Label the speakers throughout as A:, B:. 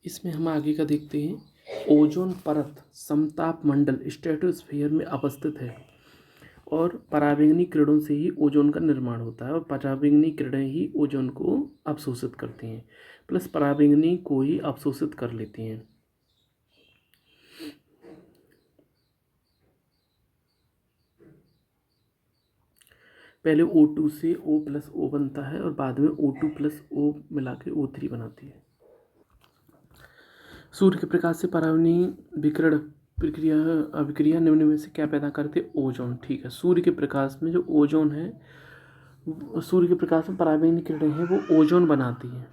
A: इसमें हम आगे का देखते हैं। ओजोन परत समताप मंडल स्ट्रेटोस्फीयर में अवस्थित है और पराबैंगनी किरणों से ही ओजोन का निर्माण होता है और पराबैंगनी किरणें ही ओजोन को अवशोषित करती हैं, प्लस पराबैंगनी को ही अवशोषित कर लेती हैं। पहले O2 से O+O बनता है और बाद में O2+O मिला के O3 बनाती है। सूर्य के प्रकाश से पराबैंगनी विकिरण प्रक्रिया अभिक्रिया निम्न में से क्या पैदा करते हैं? ओजोन। ठीक है, सूर्य के प्रकाश में जो ओजोन है, सूर्य के प्रकाश में पराबैंगनी किरणें हैं वो ओजोन बनाती हैं।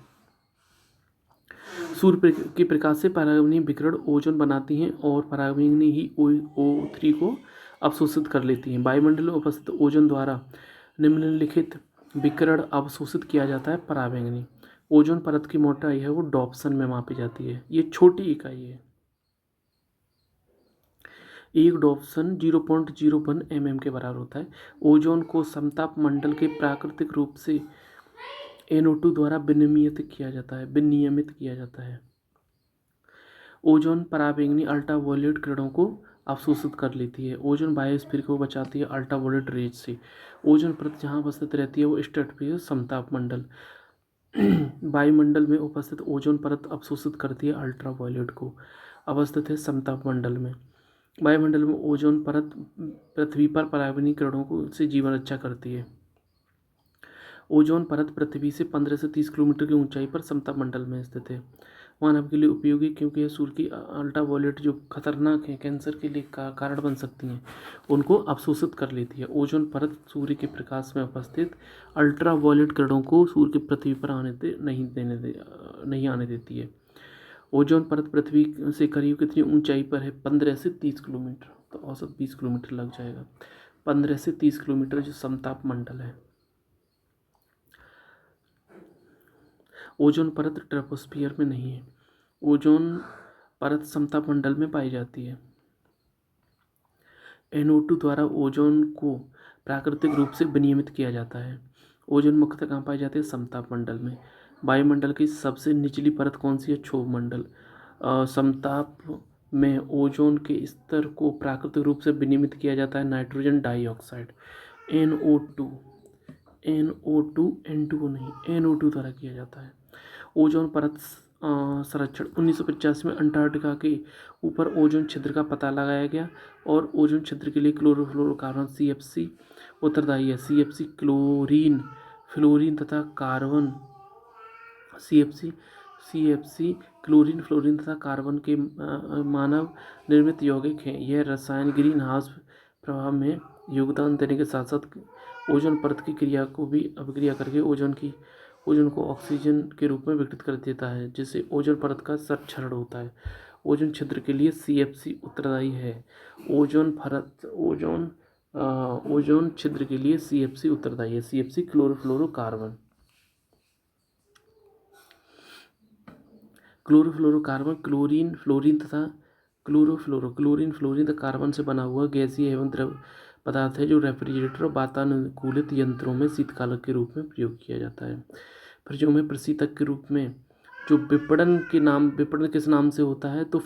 A: सूर्य के प्रकाश से पराबैंगनी विकिरण ओजोन बनाती हैं और पराबैंगनी ही O3 को अवशोषित कर लेती हैं। वायुमंडल में उपस्थित ओजोन द्वारा निम्नलिखित विकिरण अवशोषित किया जाता है। पराबैंगनी ओजोन परत की मोटाई है वो डॉप्सन में मापी जाती है। ये छोटी इकाई है। एक डॉप्सन 0.01 mm के बराबर होता है। ओजोन को समताप मंडल के प्राकृतिक रूप से NO2 द्वारा विनियमित किया जाता है। ओजोन पराबैंगनी अल्ट्रावायलेट किरणों को अवशोषित कर लेती है। ओजोन बायोस्फीयर को बचाती है अल्ट्रावायलेट रेज से। ओजोन परत जहाँ उपस्थित रहती है वो स्ट्रेटोस्फीयर समताप मंडल वायुमंडल में उपस्थित ओजोन परत अवशोषित करती है अल्ट्रावायलेट को। अवस्थित है समताप मंडल में। वायुमंडल में ओजोन परत पृथ्वी पर पराबैंगनी किरणों को से जीवन रक्षा करती है। ओजोन परत पृथ्वी से 15 से 30 किलोमीटर की ऊंचाई पर समताप मंडल में स्थित है। मानव के लिए उपयोगी क्योंकि यह सूर्य की अल्ट्रावायलेट जो खतरनाक है, कैंसर के लिए कारण बन सकती हैं, उनको अवशोषित कर लेती है। ओजोन परत सूर्य के प्रकाश में उपस्थित अल्ट्रावायलेट किरणों को सूर्य की पृथ्वी पर नहीं आने देती है। ओजोन परत पृथ्वी से करीब कितनी ऊंचाई पर है? 15 से 30 किलोमीटर, तो औसत 20 किलोमीटर लग जाएगा। 15 से 30 किलोमीटर जो समताप मंडल है। ओजोन परत ट्रोपोस्फियर में नहीं है। ओजोन परत समताप मंडल में पाई जाती है। NO2 द्वारा ओजोन को प्राकृतिक रूप से विनियमित किया जाता है। ओजोन मुख्यतः कहाँ पाई जाती है? समताप मंडल में। वायुमंडल की सबसे निचली परत कौन सी है? क्षोभ मंडल। समताप में ओजोन के स्तर को प्राकृतिक रूप से विनियमित किया जाता है नाइट्रोजन डाइऑक्साइड NO2 N2 नहीं, NO2 द्वारा किया जाता है। ओजोन परत संरक्षण 1985 में अंटार्कटिका के ऊपर ओजोन छिद्र का पता लगाया गया और ओजोन छिद्र के लिए क्लोरोफ्लोरोकार्बन CFC उत्तरदायी है। CFC क्लोरीन, फ्लोरीन तथा कार्बन CFC क्लोरीन, फ्लोरीन तथा कार्बन के मानव निर्मित यौगिक हैं। यह रसायन ग्रीन हाउस प्रभाव में योगदान देने के साथ साथ ओजोन परत की क्रिया को भी अभिक्रिया करके ओजोन को ऑक्सीजन के रूप में विकसित कर देता है, जिससे ओजोन परत का क्षरण होता है। ओजोन छिद्र के लिए CFC उत्तरदायी है। ओजोन छिद्र के लिए CFC उत्तरदायी है। CFC क्लोरोफ्लोरोकार्बन क्लोरीन, फ्लोरीन तथा क्लोरीन, फ्लोरीन तथा कार्बन से बना हुआ गैसीय एवं द्रव पदार्थ है जो रेफ्रिजरेटर और वातानुकूलित यंत्रों में शीतकालक के रूप में प्रयोग किया जाता है। फ्रिजों में प्रशीतक के रूप में जो विपणन किस नाम से होता है? तो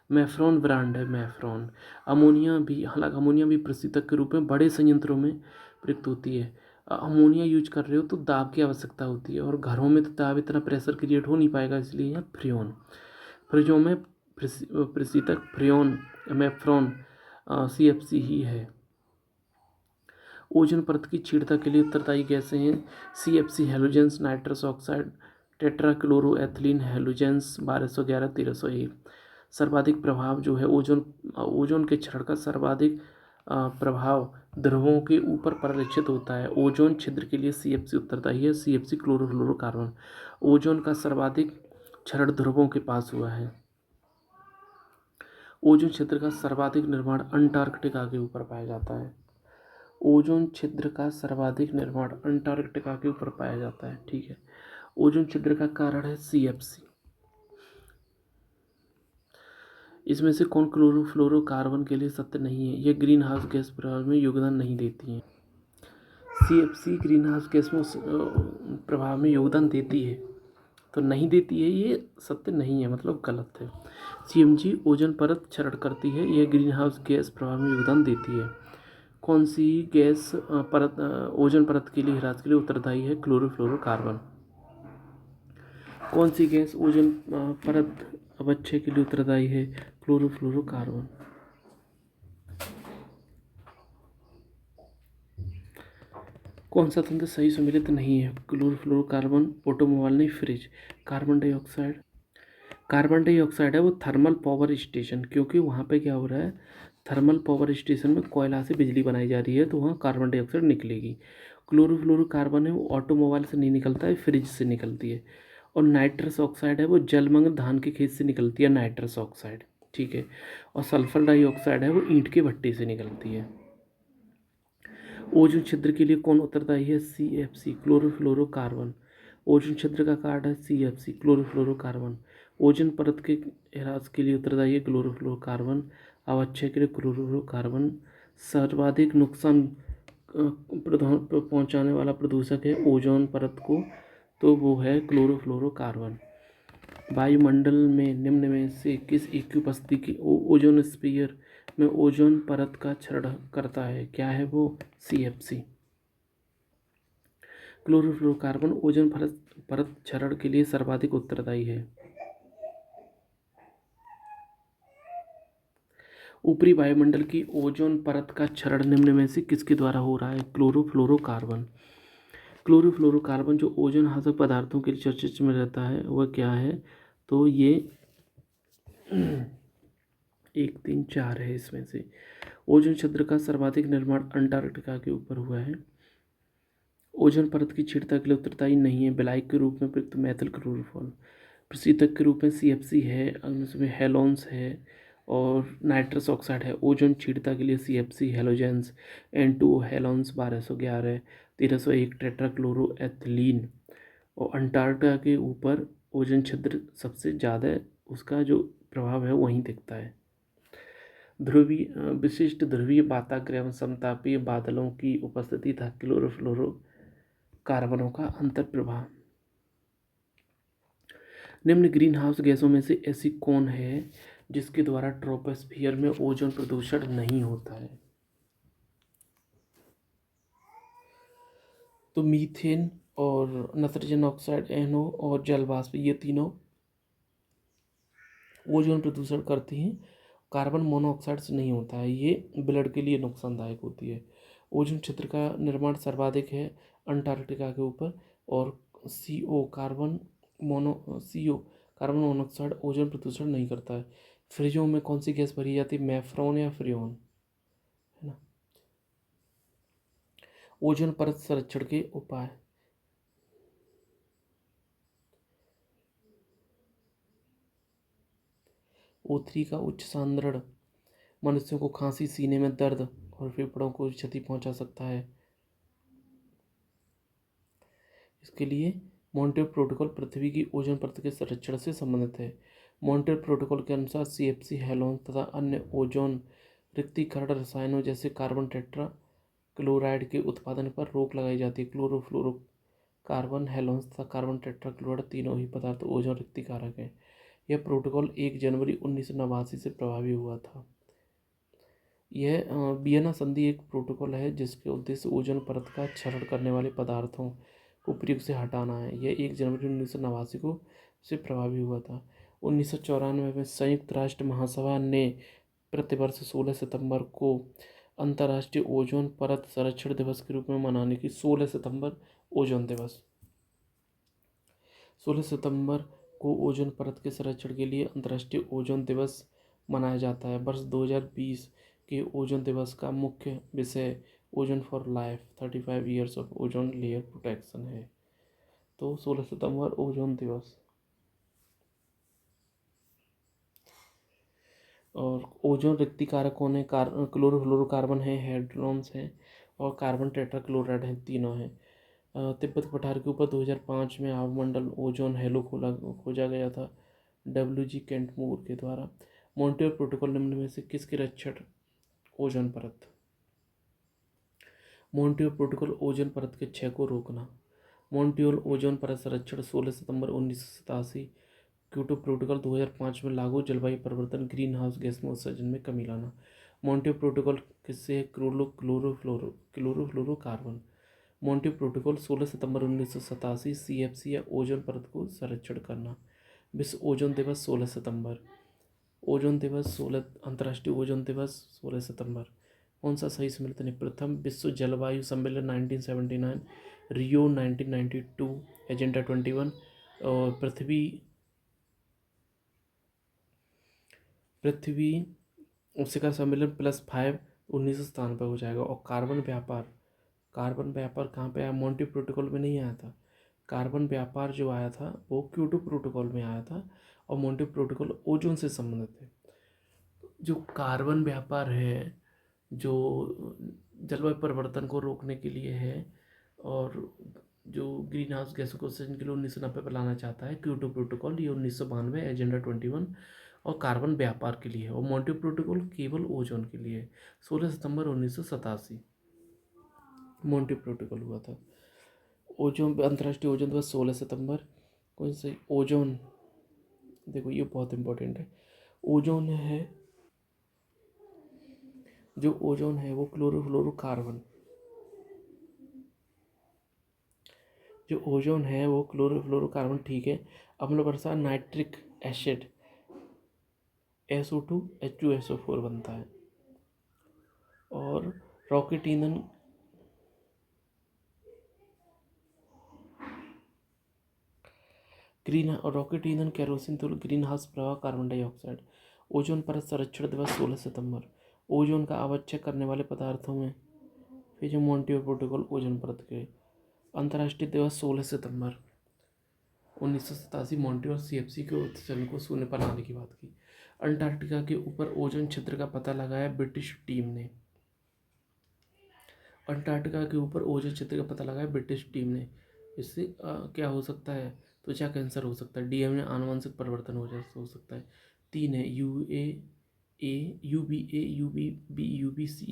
A: मैफ्रॉन ब्रांड है। मैफ्रॉन। हालांकि अमोनिया भी प्रशीतक के रूप में बड़े संयंत्रों में प्रयुक्त होती है। अमोनिया यूज कर रहे हो तो दाब की आवश्यकता होती है और घरों में तो दाब इतना प्रेशर क्रिएट हो नहीं पाएगा, इसलिए यह फ्रियोन। फ्रिजों में प्रशीतक मैफ्रॉन CFC ही है। ओजोन परत की क्षीणता के लिए उत्तरदायी गैसें हैं CFC halogens, nitrous oxide, tetrachloroethylene halogens 1211, 1301। सर्वाधिक प्रभाव जो है ओजोन के क्षरण का सर्वाधिक प्रभाव ध्रुवों के ऊपर परिलक्षित होता है। ओजोन छिद्र के लिए CFC उत्तरदायी है। CFC chlorofluorocarbon. ओजोन का सर्वाधिक क्षरण ध्रुवों के पास हुआ है। ओजोन छिद्र का सर्वाधिक निर्माण अंटार्कटिका के ऊपर पाया जाता है। ओजोन छिद्र का सर्वाधिक निर्माण अंटार्कटिका के ऊपर पाया जाता है। ठीक है। ओजोन छिद्र का कारण है CFC। इसमें से कौन क्लोरोफ्लोरोकार्बन के लिए सत्य नहीं है? यह ग्रीन हाउस गैस प्रभाव में योगदान नहीं देती है। CFC ग्रीन हाउस गैस में प्रभाव में योगदान देती है। तो नहीं देती है, ये सत्य नहीं है, मतलब गलत है। CMG ओजोन परत क्षरण करती है, यह ग्रीन हाउस गैस प्रभाव में योगदान देती है। कौन सी गैस ओजोन परत के लिए ह्रास के लिए उत्तरदायी है? क्लोरोफ्लोरोकार्बन। कौन सी गैस ओजोन परत अवक्षय के लिए उत्तरदायी है? क्लोरोफ्लोरोकार्बन। कौन सा तंत्र सही सम्मिलित नहीं है? क्लोरोफ्लोरोकार्बन, ऑटोमोबाइल नहीं, fridge. Carbon dioxide, carbon dioxide है वो थर्मल पावर स्टेशन, क्योंकि वहाँ पे क्या हो रहा है, थर्मल पावर स्टेशन में कोयला से बिजली बनाई जा रही है, तो वहाँ कार्बन डाइऑक्साइड निकलेगी। क्लोरोफ्लोरोकार्बन है वो ऑटोमोबाइल से नहीं निकलता है, फ्रिज से निकलती है। और नाइट्रस ऑक्साइड है वो जलमग्न धान के खेत से निकलती है, नाइट्रस ऑक्साइड, ठीक है। और सल्फर डाइऑक्साइड है वो ईंट के भट्टे से निकलती है। ओजोन छिद्र के लिए कौन उत्तरदायी है? CFC, chlorofluorocarbon. ओजोन छिद्र का कार्ड है CFC, क्लोरोफ्लोरोकार्बन। ओजोन परत के ह्रास के लिए उत्तरदायी है क्लोरोफ्लोरोकार्बन। अवक्षय के लिए क्लोरोफ्लोरोकार्बन। सर्वाधिक नुकसान पहुंचाने वाला प्रदूषक है ओजोन परत को, तो वो है क्लोरोफ्लोरोकार्बन। वायुमंडल में निम्न में से किस एक की उपस्थिति की ओजोनस्फीयर में ओजोन परत का क्षरण करता है? क्या है वो? CFC। क्लोरोफ्लोरोकार्बन ओजोन परत क्षरण के लिए सर्वाधिक उत्तरदायी है। ऊपरी वायुमंडल की ओजोन परत का क्षरण निम्न में से किसके द्वारा हो रहा है? क्लोरोफ्लोरोकार्बन। क्लोरोफ्लोरोकार्बन जो ओजोन हासक पदार्थों के लिए चर्चित में रहता है वह क्या है? तो ये 1 3 4 है इसमें से। ओजोन छिद्र का सर्वाधिक निर्माण अंटार्कटिका के ऊपर हुआ है। ओजोन परत की छीड़ता के लिए उत्तरदायी नहीं है, विलायक के रूप में प्रयुक्त मैथिल क्लोरोफॉल। प्रशीतक के रूप में CFC है, उसमें हेलोन्स है और नाइट्रस ऑक्साइड है। ओजोन छीड़ता के लिए CFC, हेलोजेंस, N2O हेलोन्स 1211, 1301 टेट्राक्लोरोएथिलीन। और अंटार्कटिका के ऊपर ओजोन छिद्र सबसे ज़्यादा उसका जो प्रभाव है वहीं दिखता है। ध्रुवीय विशिष्ट ध्रुवीय बाताग्र एवं समतापीय बादलों की उपस्थिति था क्लोरोफ्लोरो कार्बनों का अंतर प्रभाव। निम्न ग्रीन हाउस गैसों में से ऐसी कौन है जिसके द्वारा ट्रोपोस्फियर में ओजोन प्रदूषण नहीं होता है? तो मीथेन और नाइट्रोजन ऑक्साइड NO और जल वाष्प, ये तीनों ओजोन प्रदूषण करती हैं। कार्बन मोनोऑक्साइड से नहीं होता है, ये ब्लड के लिए नुकसानदायक होती है। ओजोन क्षेत्र का निर्माण सर्वाधिक है अंटार्कटिका के ऊपर। और CO कार्बन मोनोऑक्साइड ओजोन प्रदूषण नहीं करता है। फ्रिजों में कौन सी गैस भरी जाती है? मैफ्रॉन या फ्रियोन, है ना। ओजोन परत संरक्षण के उपाय। O3 का उच्च सांद्रण मनुष्यों को खांसी, सीने में दर्द और फेफड़ों को क्षति पहुंचा सकता है। इसके लिए मॉन्ट्रियल प्रोटोकॉल पृथ्वी की ओजोन परत के संरक्षण से संबंधित है। मॉन्ट्रियल प्रोटोकॉल के अनुसार CFC, हेलोन तथा अन्य ओजोन रिक्तीकरण रसायनों जैसे कार्बन टेट्रा क्लोराइड के उत्पादन पर रोक लगाई जाती है। क्लोरोफ्लोरोकार्बन, हेलोन्स तथा कार्बन टेट्रा क्लोराइड तीनों ही पदार्थ ओजोन रिक्तीकारक हैं। यह प्रोटोकॉल 1 जनवरी 1989 से प्रभावी हुआ था। यह वियना संधि एक प्रोटोकॉल है जिसके उद्देश्य ओजोन परत का क्षरण करने वाले पदार्थों को प्रयोग से हटाना है। यह 1 जनवरी 1989 को से प्रभावी हुआ था। 1994 में संयुक्त राष्ट्र महासभा ने प्रतिवर्ष 16 सितंबर को अंतर्राष्ट्रीय ओजोन परत संरक्षण दिवस के रूप में मनाने की 16 सितंबर ओजोन दिवस 16 सितंबर को ओजोन परत के संरक्षण के लिए अंतर्राष्ट्रीय ओजोन दिवस मनाया जाता है। वर्ष 2020 के ओजोन दिवस का मुख्य विषय ozone for life 35 years of ozone layer protection है। तो 16 सितंबर ओजोन दिवस। और ओजोन रिक्तिकारक कौन है? क्लोरोफ्लोरोकार्बन है, हेड्रोन्स हैं और कार्बन टेट्राक्लोराइड हैं, तीनों हैं। तिब्बत पठार के ऊपर 2005 में आवर्मंडल ओजोन हैलो खोजा गया था WG केंटमूर के द्वारा। मॉन्ट्रियल प्रोटोकॉल निम्न में से किसके रक्षण? ओजोन परत। मॉन्ट्रियल प्रोटोकॉल ओजोन परत के क्षय को रोकना। मॉन्ट्रियल ओजोन परत संरक्षण 16 सितंबर 1987। क्योटो प्रोटोकॉल 2005 में लागू, जलवायु परिवर्तन, ग्रीन हाउस गैस में उत्सर्जन में कमी लाना। मॉन्ट्रियल प्रोटोकॉल किससे है? क्लोरोफ्लोरोकार्बन। मॉन्ट्रियल प्रोटोकॉल 16 सितंबर 1987। CFC या ओजोन परत को संरक्षण करना। विश्व ओजोन दिवस 16 सितंबर। ओजोन दिवस 16, अंतर्राष्ट्रीय ओजोन दिवस 16 सितंबर। कौन सा सही सम्मिलित है? प्रथम विश्व जलवायु सम्मेलन 1979, रियो 1992, एजेंडा 21, और पृथ्वी शिखर सम्मेलन +5 1997 हो जाएगा। और कार्बन व्यापार कहाँ पे आया? मॉन्टी प्रोटोकॉल में नहीं आया था। कार्बन व्यापार जो आया था वो क्योटो प्रोटोकॉल में आया था, और मॉन्टी प्रोटोकॉल ओजोन से संबंधित है। जो कार्बन व्यापार है, जो जलवायु परिवर्तन को रोकने के लिए है, और जो ग्रीन हाउस गैसों को उत्सर्जन के लिए 1990 पर लाना चाहता है, क्योटो प्रोटोकॉल ये 1992, एजेंडा 21, और कार्बन व्यापार के लिए है। और मॉन्ट्रियल प्रोटोकॉल केवल ओजोन के लिए है। 16 सितंबर 1987 मॉन्ट्रियल प्रोटोकॉल हुआ था। ओजोन, अंतर्राष्ट्रीय ओजोन दिवस 16 सितंबर। कौन से? ओजोन, देखो ये बहुत इंपॉर्टेंट है। ओजोन है, जो ओजोन है वो क्लोरोफ्लोरोकार्बन, जो ओजोन है वो क्लोरोफ्लोरोकार्बन, ठीक है। अम्ल वर्षा नाइट्रिक एसिड SO2 H2SO4 बनता है। और रॉकेट ईंधन, रॉकेट ईंधन, केरोसिन तेल, ग्रीन हाउस प्रभाव, कार्बन डाइऑक्साइड। ओजोन परत संरक्षण दिवस 16 सितंबर। ओजोन का आवश्यक करने वाले पदार्थों में फिर जो मॉन्ट्रियल प्रोटोकॉल ओजोन परत के। अंतर्राष्ट्रीय दिवस 16 सितंबर 1987, मॉन्ट्रियल CFC के उत्सर्जन को शून्य पर लाने की बात की। अंटार्कटिका के ऊपर ओजोन छिद्र का पता लगाया ब्रिटिश टीम ने। अंटार्कटिका के ऊपर ओजोन छिद्र का पता लगाया ब्रिटिश टीम ने। इससे क्या हो सकता है? त्वचा कैंसर हो सकता है, DNA आनुवंशिक परिवर्तन हो सकता है। 3 है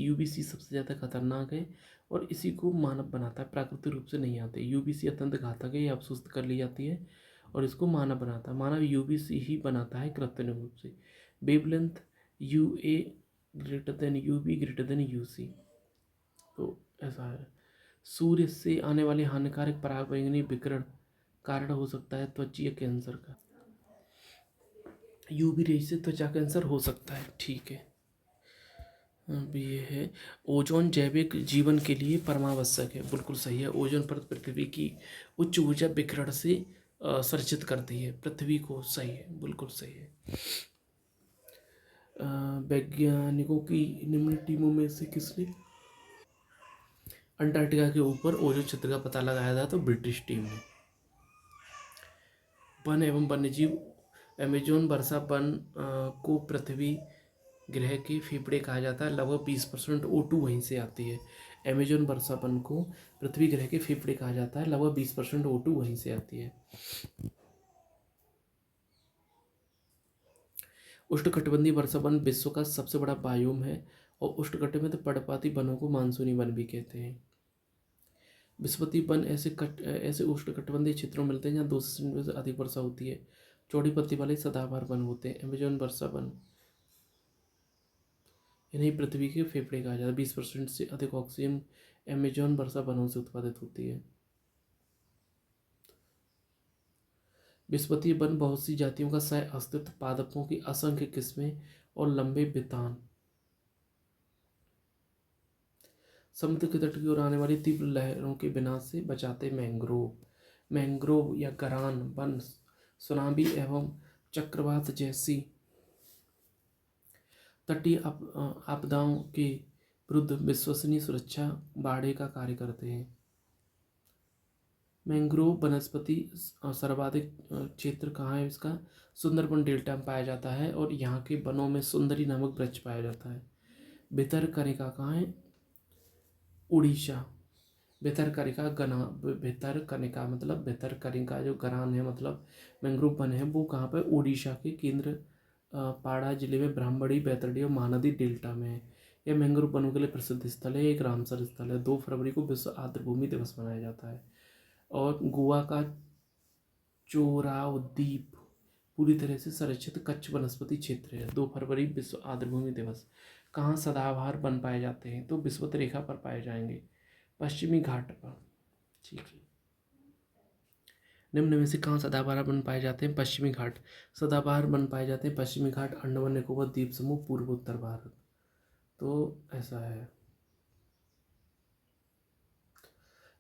A: UVC सबसे ज़्यादा खतरनाक है, और इसी को मानव बनाता है, प्राकृतिक रूप से नहीं आते। UVC अत्यंत घातक है, ये अवशोषित कर ली जाती है, और इसको मानव बनाता है। मानव UVC ही बनाता है कृत्रिम रूप से। Wavelength UA greater than UV greater than UC, तो ऐसा है। सूर्य से आने वाले हानिकारक पराबैंगनी विकिरण कारण हो सकता है त्वचीय कैंसर का। UV रेज से त्वचा कैंसर हो सकता है, ठीक है। अब ये है, ओजोन जैविक जीवन के लिए परमावश्यक है, बिल्कुल सही है। ओजोन परत पृथ्वी की उच्च ऊर्जा विकिरण से संरक्षित करती है पृथ्वी को, सही है, बिल्कुल सही है। वैज्ञानिकों की निम्न टीमों में से किसने अंटार्कटिका के ऊपर ओजोन क्षेत्र का पता लगाया था? तो ब्रिटिश टीम ने। वन एवं वन्यजीव, अमेजोन वर्षा वन को पृथ्वी ग्रह के फेफड़े कहा जाता है। लगभग 20% O2 वहीं से आती है। अमेजोन वर्षा वन को पृथ्वी ग्रह के फेफड़े कहा जाता है, लगभग 20% O2 वहीं से आती है। उष्णकटिबंधीय वर्षा वन विश्व का सबसे बड़ा बायोम है, और उष्णकटिबंधीय पर्णपाती वनों को मानसूनी वन भी कहते हैं। विषुवतीय वन ऐसे उष्णकटिबंधीय क्षेत्रों में मिलते हैं जहाँ 200 सेंटीमीटर से अधिक वर्षा होती है। चौड़ी पत्ती वाले सदाबहार वन होते हैं। अमेजोन वर्षा वन, इन्हें पृथ्वी के फेफड़े कहा जाता है। 20% से अधिक ऑक्सीजन अमेजोन वर्षा वनों से उत्पादित होती है। विषुवतीय वन बहुत सी जातियों का सह अस्तित्व, पादपों की असंख्य किस्में और लंबे बितान। समुद्र के तट की ओर आने वाली तीव्र लहरों के विनाश से बचाते मैंग्रोव या गरान वन सुनामी एवं चक्रवात जैसी तटीय आपदाओं के विरुद्ध विश्वसनीय सुरक्षा बाड़े का कार्य करते हैं। मैंग्रोव वनस्पति सर्वाधिक क्षेत्र कहाँ है इसका? सुंदरबन डेल्टा में पाया जाता है, और यहाँ के वनों में सुंदरी नामक वृक्ष पाया जाता है। भितरकनिका कहाँ है? उड़ीसा। भितरकनिका मतलब भितरकनिका जो गरान है, मतलब मैंग्रोव वन है, वो कहाँ पर? उड़ीसा के केंद्र पाड़ा जिले में ब्राह्मणी, बैतरणी और महानदी डेल्टा में है। यह मैंग्रोव वनों के लिए प्रसिद्ध स्थल है, एक रामसर स्थल है। 2 फरवरी को विश्व आर्द्रभूमि दिवस मनाया जाता है। और गोवा का चोराव द्वीप पूरी तरह से संरक्षित कच्छ वनस्पति क्षेत्र है। 2 फरवरी विश्व आर्द्रभूमि दिवस। कहाँ सदाबहार वन पाए जाते हैं? तो विषुवत रेखा पर पाए जाएंगे, पश्चिमी घाट पर। ठीक है। निम्न में से कहाँ सदाबहार वन पाए जाते हैं? पश्चिमी घाट। सदाबहार वन पाए जाते हैं पश्चिमी घाट, अंडमान निकोबार द्वीप समूह, पूर्व उत्तर भारत। तो ऐसा है।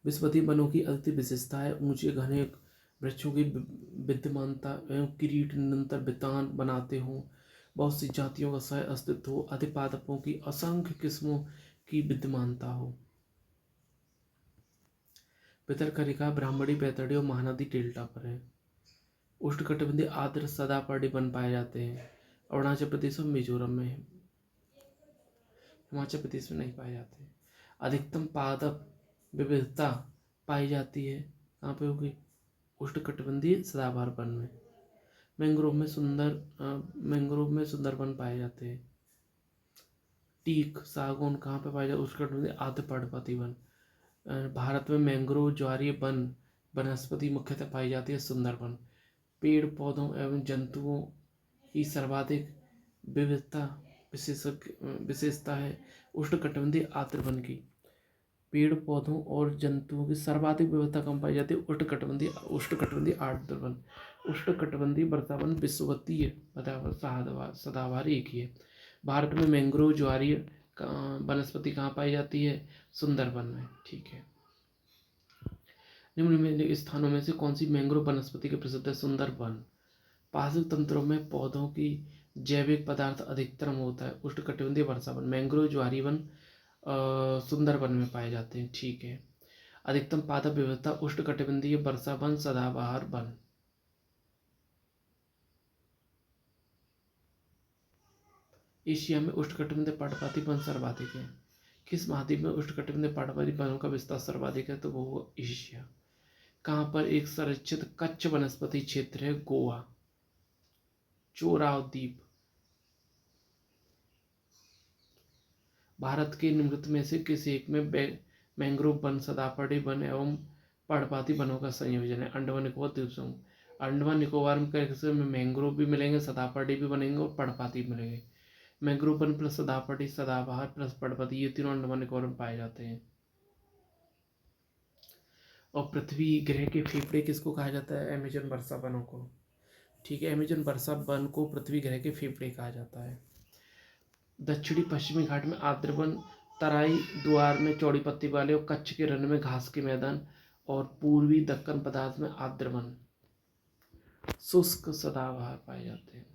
A: विश्ववतीय वनों की अद्वितीय विशेषता है ऊंचे घने वृक्षों की विद्यमानता एवं किरीट निरंतर वितान बनाते हों, बहुत सी जातियों का सह अस्तित्व हो, अधिक पादपों की असंख्य किस्मों की विद्यमानता हो। भितरकनिका ब्राह्मणी बैतरणी और महानदी डेल्टा पर है। उष्णकटिबंधीय आर्द्र सदापर्णी वन पाए जाते हैं अरुणाचल प्रदेश और मिजोरम में, हिमाचल प्रदेश में नहीं पाए जाते। अधिकतम पादप विविधता पाई जाती है कहाँ पे होगी? उष्णकटिबंधीय सदाबहार वन में। मैंग्रोव में सुंदरवन पाए जाते हैं। टीक सागौन कहाँ पे पाए जाते? उष्णकटिबंधीय आर्द्र पर्णपाती वन। भारत में मैंग्रोव ज्वारीय वन वनस्पति मुख्यतः पाई जाती है सुंदरवन। पेड़ पौधों एवं जंतुओं की सर्वाधिक विशेषता है उष्णकटिबंधीय आर्द्र वन की। पेड़ पौधों और जंतुओं की सर्वाधिक विविधता कम पाई जाती है उष्णकटिबंधीय आर्द्र वन। उष्णकटिबंधीय वर्षावन विषुवतीय सदाबहार एक ही है। भारत में मैंग्रोव ज्वारीय वनस्पति कहाँ पाई जाती है? सुंदरवन में। ठीक है। निम्न में स्थानों में से कौन सी मैंग्रोव वनस्पति के प्रसिद्ध है? सुंदरवन। पार्श्विक तंत्रों में पौधों की जैविक पदार्थ अधिकतम होता है उष्णकटिबंधीय वर्षावन। मैंग्रोव ज्वारीय वन सुंदरवन में पाए जाते हैं। ठीक है। अधिकतम पादप विविधता उष्णकटिबंधीय वर्षावन सदाबहार वन। एशिया में उष्णकटिबंधीय पर्णपाती वन सर्वाधिक है। किस महाद्वीप में उष्णकटिबंधीय पर्णपाती वनों का विस्तार सर्वाधिक है? तो वो एशिया। कहाँ पर एक संरक्षित कच्छ वनस्पति क्षेत्र है? गोवा, चोराव द्वीप। भारत के निम्नलिखित में से किस एक में मैंग्रोव वन, सदापर्णी वन एवं पर्णपाती वनों का संयोजन है? अंडमान निकोबार द्वीप समूह। अंडमान निकोबार में मैंग्रोव भी मिलेंगे, सदापर्णी भी बनेंगे और पर्णपाती भी मिलेंगे। मैंग्रोव वन प्लस सदापर्णी, सदाबहार प्लस पर्णपाती, ये तीनों अंडमान निकोबार में पाए जाते हैं। और पृथ्वी ग्रह के फेफड़े किसको कहा जाता है? अमेजन वर्षा वनों को। ठीक है। अमेजन वर्षा वन को पृथ्वी ग्रह के फेफड़े कहा जाता है। दक्षिणी पश्चिमी घाट में आर्द्र वन, तराई द्वार में चौड़ी पत्ती वाले और कच्छ के रण में घास के मैदान, और पूर्वी दक्कन पदार्थ में आर्द्र वन, शुष्क सदाबहार पाए जाते हैं।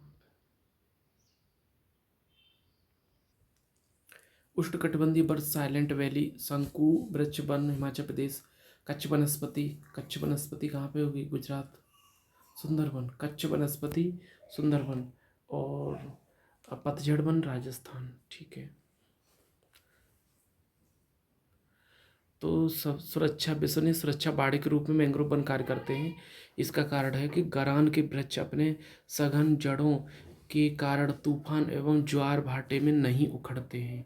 A: उष्णकटिबंधीय वर्ष साइलेंट वैली, शंकु वृक्ष वन हिमाचल प्रदेश। कच्छ वनस्पति कहाँ पे होगी? गुजरात। सुंदरवन, कच्छ वनस्पति सुंदरवन, और पतझड़ वन राजस्थान। ठीक है। तो सब सुरक्षा, विश्वसनीय सुरक्षा बाड़े के रूप में मैंग्रोव वन कार्य करते हैं। इसका कारण है कि गरान के वृक्ष अपने सघन जड़ों के कारण तूफान एवं ज्वार भाटे में नहीं उखड़ते हैं।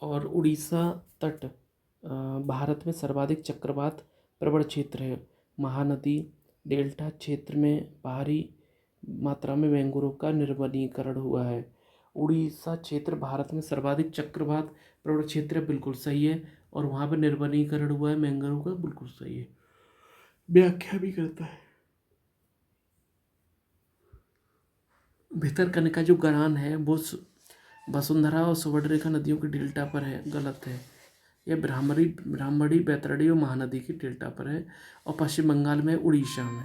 A: और उड़ीसा तट भारत में सर्वाधिक चक्रवात प्रवण क्षेत्र है। महानदी डेल्टा क्षेत्र में भारी मात्रा में मैंग्रोव का निर्वनीकरण हुआ है। उड़ीसा क्षेत्र भारत में सर्वाधिक चक्रवात प्रवण क्षेत्र है, बिल्कुल सही है। और वहाँ पर निर्वनीकरण हुआ है मैंग्रोव का, बिल्कुल सही है। व्याख्या भी करता है। भितरकनिका जो गरान है वो वसुंधरा और सुवर्णरेखा नदियों के डेल्टा पर है, गलत है। यह ब्राह्मणी बैतरणी और महानदी की डेल्टा पर है, और पश्चिम बंगाल में, उड़ीसा में।